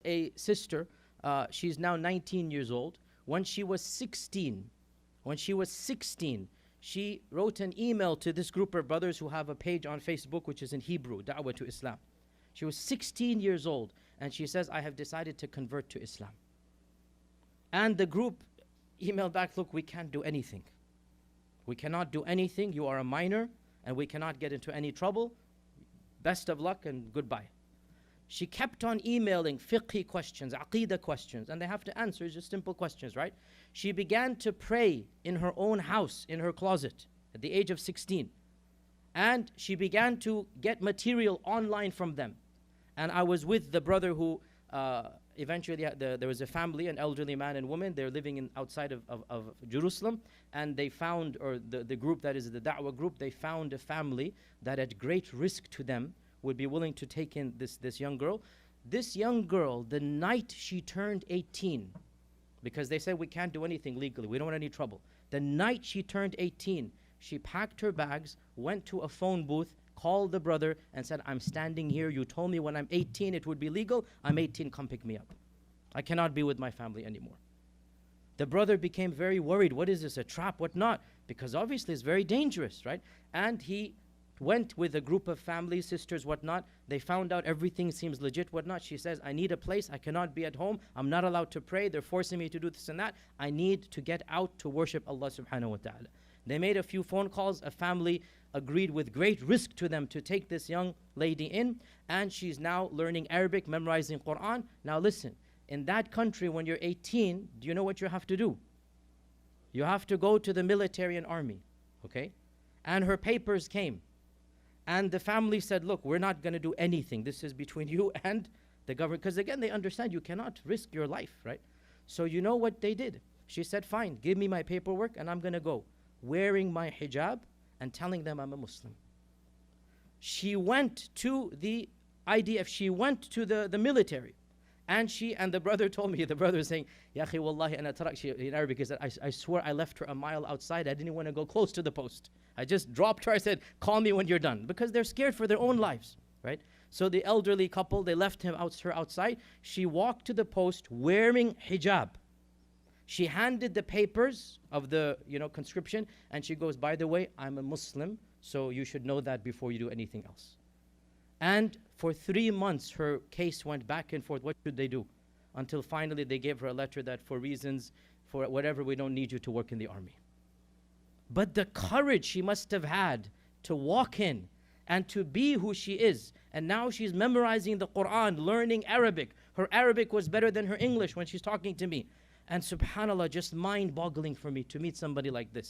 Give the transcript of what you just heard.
a sister, she's now 19 years old. When she was 16, she wrote an email to this group of brothers who have a page on Facebook which is in Hebrew, Da'wah to Islam. She was 16 years old, and she says, I have decided to convert to Islam. And the group emailed back, look, we can't do anything. We cannot do anything. You are a minor, and we cannot get into any trouble. Best of luck and goodbye. She kept on emailing fiqhi questions, aqidah questions, and they have to answer just simple questions, right? She began to pray in her own house, in her closet, at the age of 16. And she began to get material online from them. And I was with the brother who eventually, there was a family, an elderly man and woman. They're living outside of Jerusalem. And they found, or the group that is the da'wah group, they found a family that at great risk to them would be willing to take in this young girl. This young girl, the night she turned 18, because they said we can't do anything legally, we don't want any trouble. The night she turned 18, she packed her bags, went to a phone booth, called the brother and said, I'm standing here. You told me when I'm 18 it would be legal. I'm 18, come pick me up. I cannot be with my family anymore. The brother became very worried. What is this, a trap, what not? Because obviously it's very dangerous, right? And he went with a group of family, sisters, whatnot. They found out everything seems legit, whatnot. She says, I need a place. I cannot be at home. I'm not allowed to pray. They're forcing me to do this and that. I need to get out to worship Allah subhanahu wa ta'ala. They made a few phone calls. A family agreed with great risk to them to take this young lady in. And she's now learning Arabic, memorizing Quran. Now listen, in that country when you're 18, do you know what you have to do? You have to go to the military and army, okay? And her papers came. And the family said, look, we're not going to do anything. This is between you and the government. Because again, they understand you cannot risk your life, right? So you know what they did? She said, fine, give me my paperwork and I'm going to go. Wearing my hijab and telling them I'm a Muslim. She went to the IDF. She went to the military. And the brother told me, the brother was saying, Ya akhi wallahi ana tarak, in Arabic, he said, I swear I left her a mile outside. I didn't want to go close to the post. I just dropped her. I said, call me when you're done. Because they're scared for their own lives, right? So the elderly couple, they left her outside. She walked to the post wearing hijab. She handed the papers of the conscription, and she goes, by the way, I'm a Muslim, so you should know that before you do anything else. And for 3 months, her case went back and forth. What should they do? Until finally they gave her a letter that for reasons, for whatever, we don't need you to work in the army. But the courage she must have had to walk in and to be who she is. And now she's memorizing the Quran, learning Arabic. Her Arabic was better than her English when she's talking to me. And subhanAllah, just mind-boggling for me to meet somebody like this.